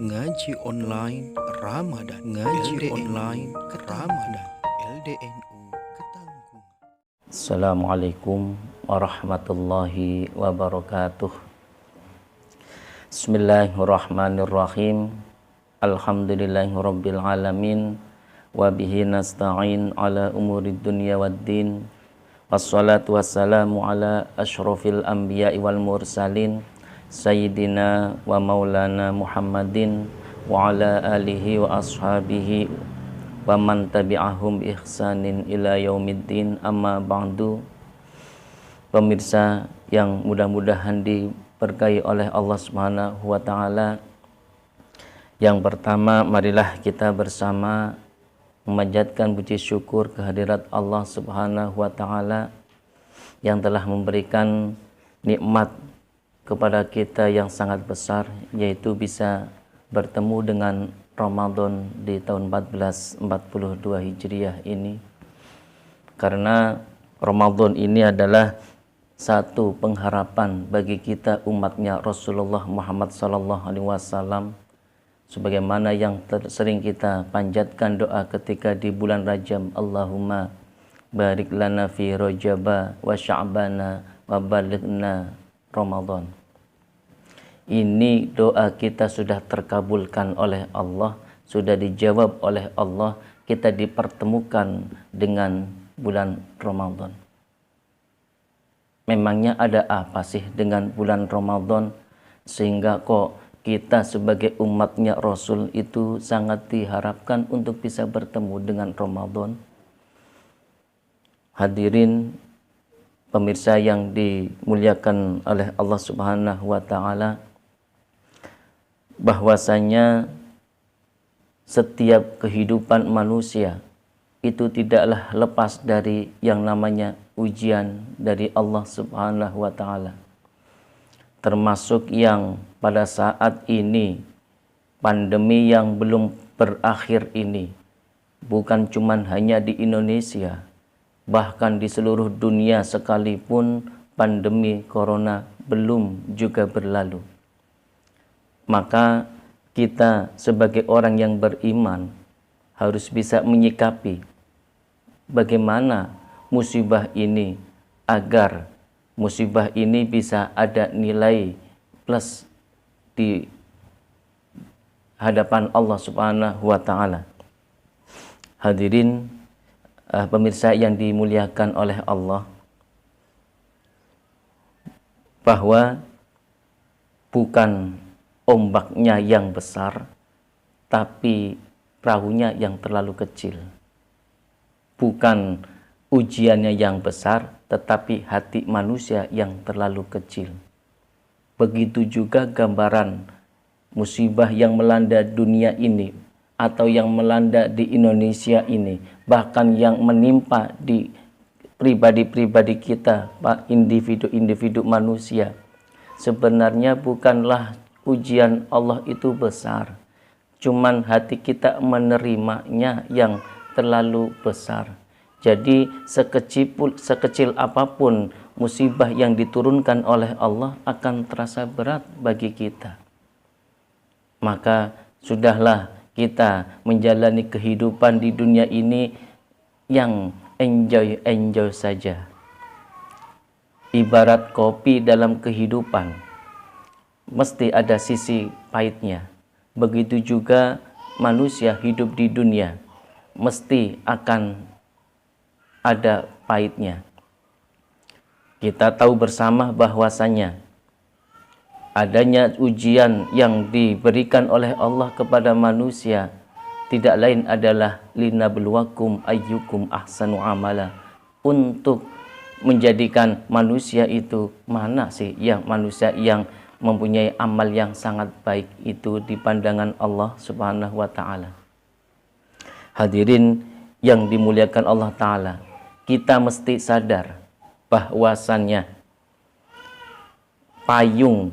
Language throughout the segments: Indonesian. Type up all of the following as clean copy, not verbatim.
Ngaji online Ramadan. Ngaji LDNU online Ramadan. LDNU Ketanggungan. Assalamualaikum warahmatullahi wabarakatuh. Bismillahirrahmanirrahim. Alhamdulillahirabbil alamin. Wa bihi nasta'in ala umurid dunya waddin. Wassalatu wassalamu ala asyrafil anbiya'i wal mursalin Sayyidina wa maulana Muhammadin wa ala alihi wa ashabihi wa man tabi'ahum bi ihsanin ila yaumiddin, amma ba'du. Pemirsa yang mudah-mudahan diberkahi oleh Allah Subhanahu wa taala, yang pertama marilah kita bersama memanjatkan puji syukur kehadirat Allah Subhanahu wa taala yang telah memberikan nikmat kepada kita yang sangat besar, yaitu bisa bertemu dengan Ramadan di tahun 1442 Hijriah ini. Karena Ramadan ini adalah satu pengharapan bagi kita umatnya Rasulullah Muhammad SAW, sebagaimana yang sering kita panjatkan doa ketika di bulan Rajab, Allahumma barik lana fi Rajaba wa Sya'bana wa balighna Ramadan. Ini doa kita sudah terkabulkan oleh Allah, sudah dijawab oleh Allah, kita dipertemukan dengan bulan Ramadan. Memangnya ada apa sih dengan bulan Ramadan sehingga kok kita sebagai umatnya Rasul itu sangat diharapkan untuk bisa bertemu dengan Ramadan? Hadirin pemirsa yang dimuliakan oleh Allah Subhanahu wa taala, bahwasanya setiap kehidupan manusia itu tidaklah lepas dari yang namanya ujian dari Allah Subhanahu wa taala. Termasuk yang pada saat ini pandemi yang belum berakhir ini, bukan cuma hanya di Indonesia, bahkan di seluruh dunia sekalipun pandemi corona belum juga berlalu. Maka kita sebagai orang yang beriman harus bisa menyikapi bagaimana musibah ini, agar musibah ini bisa ada nilai plus di hadapan Allah Subhanahu wa taala. Hadirin pemirsa yang dimuliakan oleh Allah, bahwa bukan ombaknya yang besar, tapi perahunya yang terlalu kecil. Bukan ujiannya yang besar, tetapi hati manusia yang terlalu kecil. Begitu juga gambaran musibah yang melanda dunia ini, atau yang melanda di Indonesia ini, bahkan yang menimpa di pribadi-pribadi kita, individu-individu manusia. Sebenarnya bukanlah ujian Allah itu besar, cuman hati kita menerimanya yang terlalu besar. Jadi sekecil apapun musibah yang diturunkan oleh Allah akan terasa berat bagi kita. Maka sudahlah kita menjalani kehidupan di dunia ini yang enjoy saja. Ibarat kopi dalam kehidupan, mesti ada sisi pahitnya. Begitu juga manusia hidup di dunia, mesti akan ada pahitnya. Kita tahu bersama bahwasanya adanya ujian yang diberikan oleh Allah kepada manusia tidak lain adalah linabluwakum ayyukum ahsanu amala, untuk menjadikan manusia itu mana sih yang manusia yang mempunyai amal yang sangat baik itu di pandangan Allah Subhanahu wa taala. Hadirin yang dimuliakan Allah taala, kita mesti sadar bahwasannya payung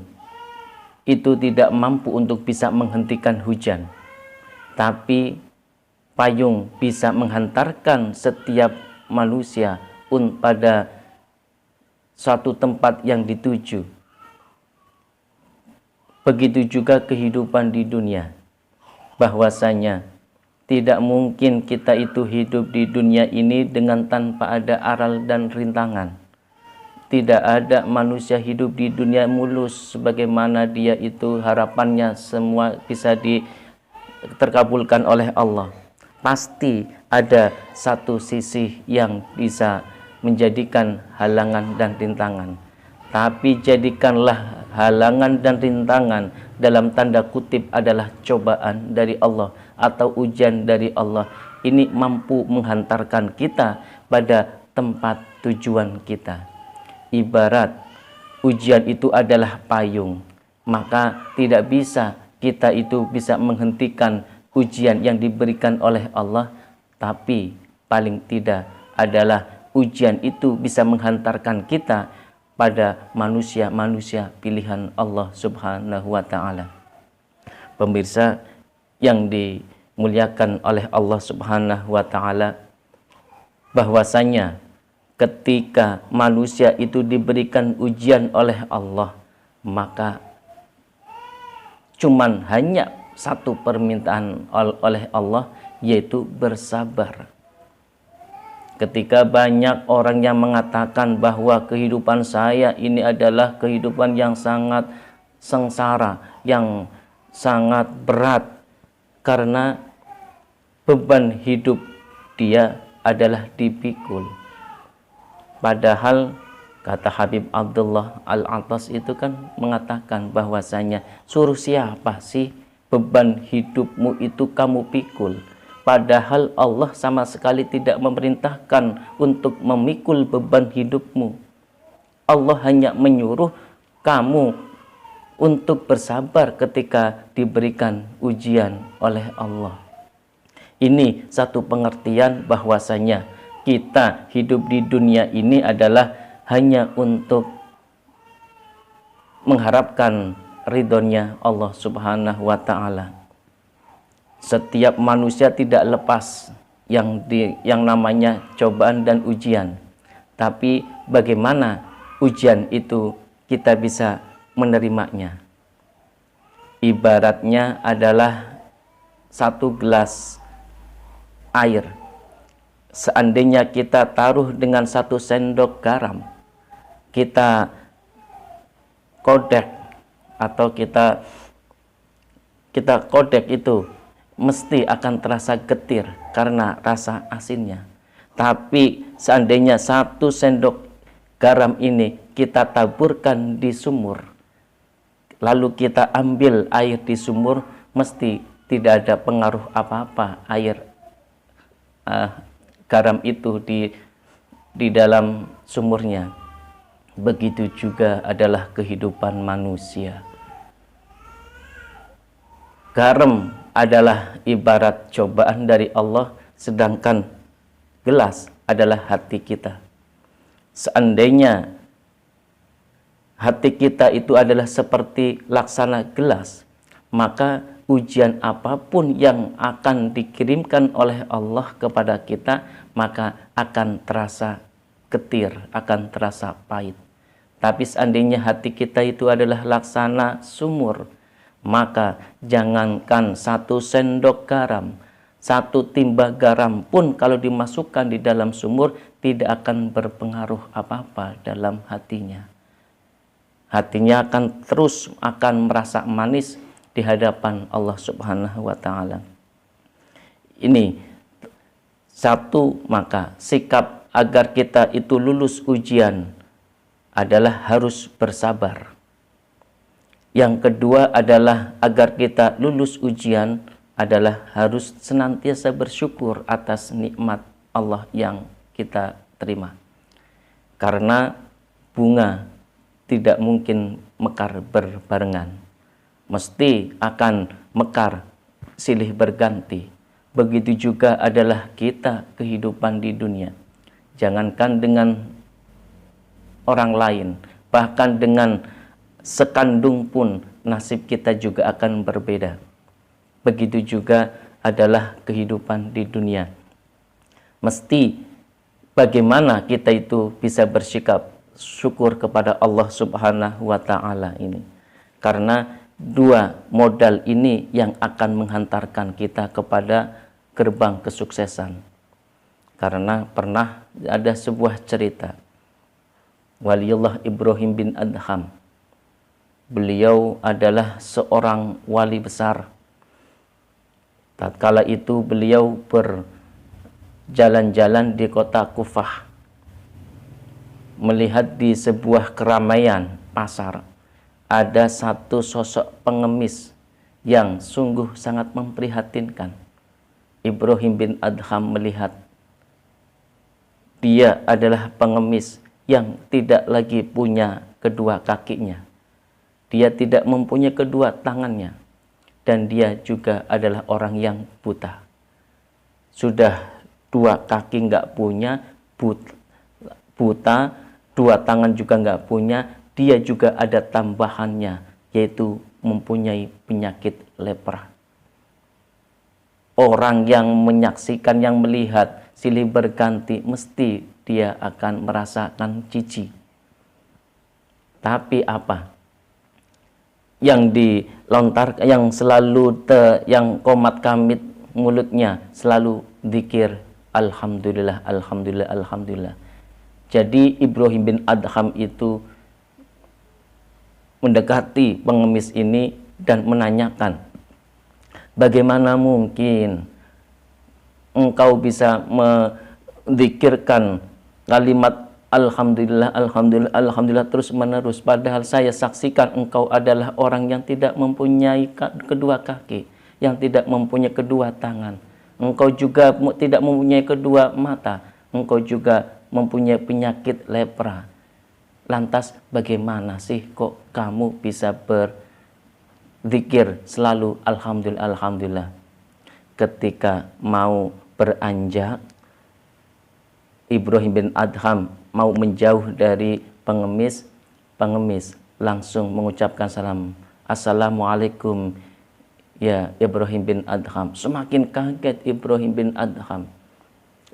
itu tidak mampu untuk bisa menghentikan hujan, tapi payung bisa menghantarkan setiap manusia pada suatu tempat yang dituju. Begitu juga kehidupan di dunia. bahwasanya tidak mungkin kita itu hidup di dunia ini dengan tanpa ada aral dan rintangan. Tidak ada manusia hidup di dunia mulus sebagaimana dia itu harapannya semua bisa terkabulkan oleh Allah. Pasti ada satu sisi yang bisa menjadikan halangan dan rintangan. Tapi jadikanlah halangan dan rintangan dalam tanda kutip adalah cobaan dari Allah atau ujian dari Allah. Ini mampu menghantarkan kita pada tempat tujuan kita. Ibarat ujian itu adalah payung, maka tidak bisa kita itu bisa menghentikan ujian yang diberikan oleh Allah, tapi paling tidak adalah ujian itu bisa menghantarkan kita pada manusia-manusia pilihan Allah Subhanahu wa Ta'ala. Pemirsa yang dimuliakan oleh Allah Subhanahu wa Ta'ala, bahwasanya ketika manusia itu diberikan ujian oleh Allah, maka cuman hanya satu permintaan oleh Allah, yaitu bersabar. Ketika banyak orang yang mengatakan bahwa kehidupan saya ini adalah kehidupan yang sangat sengsara, yang sangat berat, karena beban hidup dia adalah dipikul. Padahal kata Habib Abdullah Al-Attas itu kan mengatakan bahwasanya suruh siapa sih beban hidupmu itu kamu pikul. Padahal Allah sama sekali tidak memerintahkan untuk memikul beban hidupmu. Allah hanya menyuruh kamu untuk bersabar ketika diberikan ujian oleh Allah. Ini satu pengertian bahwasanya kita hidup di dunia ini adalah hanya untuk mengharapkan ridhonya Allah Subhanahu wa Ta'ala. Setiap manusia tidak lepas yang namanya cobaan dan ujian. Tapi bagaimana ujian itu kita bisa menerimanya? Ibaratnya adalah satu gelas air. Seandainya kita taruh dengan 1 sendok garam, kita kodek atau kita kodek itu mesti akan terasa getir karena rasa asinnya. Tapi seandainya 1 sendok garam ini kita taburkan di sumur, lalu kita ambil air di sumur, mesti tidak ada pengaruh apa-apa air garam itu di dalam sumurnya. Begitu juga adalah kehidupan manusia. Garam adalah ibarat cobaan dari Allah, sedangkan gelas adalah hati kita. Seandainya hati kita itu adalah seperti laksana gelas, maka ujian apapun yang akan dikirimkan oleh Allah kepada kita, maka akan terasa getir, akan terasa pahit. Tapi seandainya hati kita itu adalah laksana sumur, maka jangankan 1 sendok garam, 1 timba garam pun kalau dimasukkan di dalam sumur tidak akan berpengaruh apa-apa dalam hatinya. Hatinya akan terus merasa manis di hadapan Allah Subhanahu wa Ta'ala. Ini satu, maka sikap agar kita itu lulus ujian adalah harus bersabar. Yang kedua adalah agar kita lulus ujian adalah harus senantiasa bersyukur atas nikmat Allah yang kita terima. Karena bunga tidak mungkin mekar berbarengan. Mesti akan mekar silih berganti. Begitu juga adalah kita kehidupan di dunia. Jangankan dengan orang lain, bahkan dengan sekandung pun nasib kita juga akan berbeda. Begitu juga adalah kehidupan di dunia. Mesti bagaimana kita itu bisa bersikap syukur kepada Allah Subhanahu wa Ta'ala ini. Karena dua modal ini yang akan menghantarkan kita kepada gerbang kesuksesan. Karena pernah ada sebuah cerita, Waliullah Ibrahim bin Adham. Beliau adalah seorang wali besar. Tatkala itu beliau berjalan-jalan di kota Kufah, melihat di sebuah keramaian pasar ada satu sosok pengemis yang sungguh sangat memprihatinkan. Ibrahim bin Adham melihat dia adalah pengemis yang tidak lagi punya kedua kakinya. Dia tidak mempunyai kedua tangannya. Dan dia juga adalah orang yang buta. Sudah dua kaki nggak punya, buta, dua tangan juga nggak punya, dia juga ada tambahannya, yaitu mempunyai penyakit lepra. Orang yang menyaksikan, yang melihat silih berganti, mesti dia akan merasakan jijik. Tapi apa? Yang dilontarkan, yang selalu yang komat kamit mulutnya selalu zikir alhamdulillah, alhamdulillah, alhamdulillah. Jadi Ibrahim bin Adham itu mendekati pengemis ini dan menanyakan, bagaimana mungkin engkau bisa menzikirkan kalimat alhamdulillah, alhamdulillah, alhamdulillah terus menerus, padahal saya saksikan engkau adalah orang yang tidak mempunyai kedua kaki, yang tidak mempunyai kedua tangan, engkau juga tidak mempunyai kedua mata, engkau juga mempunyai penyakit lepra. Lantas bagaimana sih kok kamu bisa berzikir selalu alhamdulillah, alhamdulillah? Ketika mau beranjak, Ibrahim bin Adham mau menjauh dari pengemis langsung mengucapkan salam, assalamualaikum ya Ibrahim bin Adham. Semakin kaget Ibrahim bin Adham.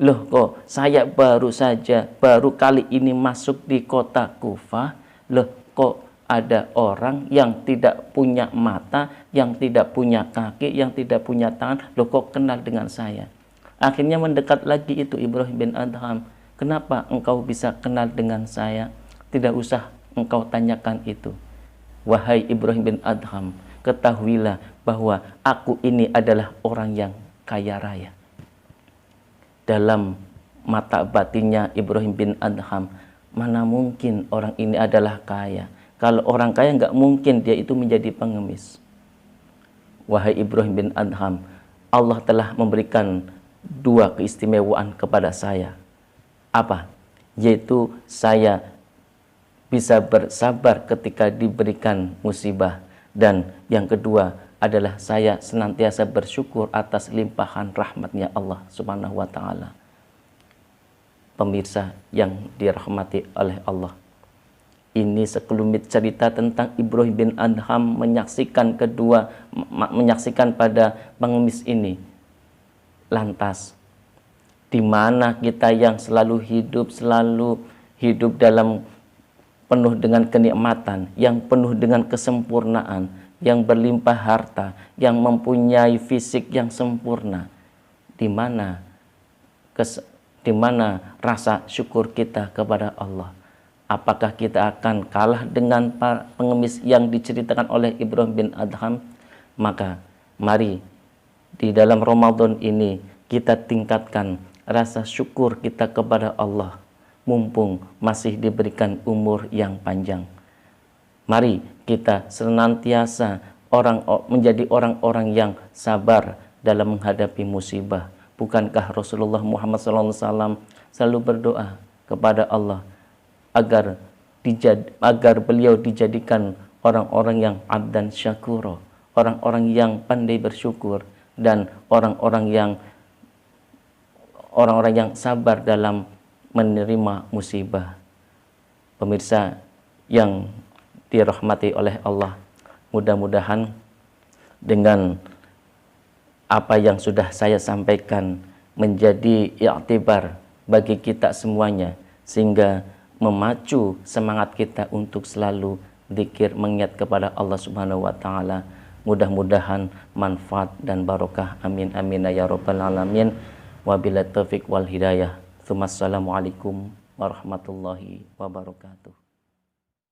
Loh, kok saya baru kali ini masuk di kota Kufah, loh kok ada orang yang tidak punya mata, yang tidak punya kaki, yang tidak punya tangan, loh kok kenal dengan saya? Akhirnya mendekat lagi itu Ibrahim bin Adham. Kenapa engkau bisa kenal dengan saya? Tidak usah engkau tanyakan itu. Wahai Ibrahim bin Adham, ketahuilah bahwa aku ini adalah orang yang kaya raya. Dalam mata batinnya Ibrahim bin Adham, mana mungkin orang ini adalah kaya? Kalau orang kaya nggak mungkin dia itu menjadi pengemis. Wahai Ibrahim bin Adham, Allah telah memberikan dua keistimewaan kepada saya. Apa? Yaitu saya bisa bersabar ketika diberikan musibah. Dan yang kedua adalah saya senantiasa bersyukur atas limpahan rahmatnya Allah Subhanahu wa ta'ala. Pemirsa yang dirahmati oleh Allah, ini sekelumit cerita tentang Ibrahim bin Adham menyaksikan pada pengemis ini. Lantas, di mana kita yang selalu hidup dalam penuh dengan kenikmatan, yang penuh dengan kesempurnaan, yang berlimpah harta, yang mempunyai fisik yang sempurna, di mana rasa syukur kita kepada Allah? Apakah kita akan kalah dengan pengemis yang diceritakan oleh Ibrahim bin Adham? Maka mari di dalam Ramadan ini kita tingkatkan rasa syukur kita kepada Allah, mumpung masih diberikan umur yang panjang. Mari kita senantiasa menjadi orang-orang yang sabar dalam menghadapi musibah. Bukankah Rasulullah Muhammad SAW selalu berdoa kepada Allah agar beliau dijadikan orang-orang yang abdan syakuro, orang-orang yang pandai bersyukur, dan orang-orang yang sabar dalam menerima musibah. Pemirsa yang dirahmati oleh Allah, mudah-mudahan dengan apa yang sudah saya sampaikan menjadi iktibar bagi kita semuanya, sehingga memacu semangat kita untuk selalu zikir, mengingat kepada Allah Subhanahu wa taala. Mudah-mudahan manfaat dan barokah. Amin amin ya rabbal alamin. Wabillahi taufiq wal hidayah. Assalamualaikum warahmatullahi wabarakatuh.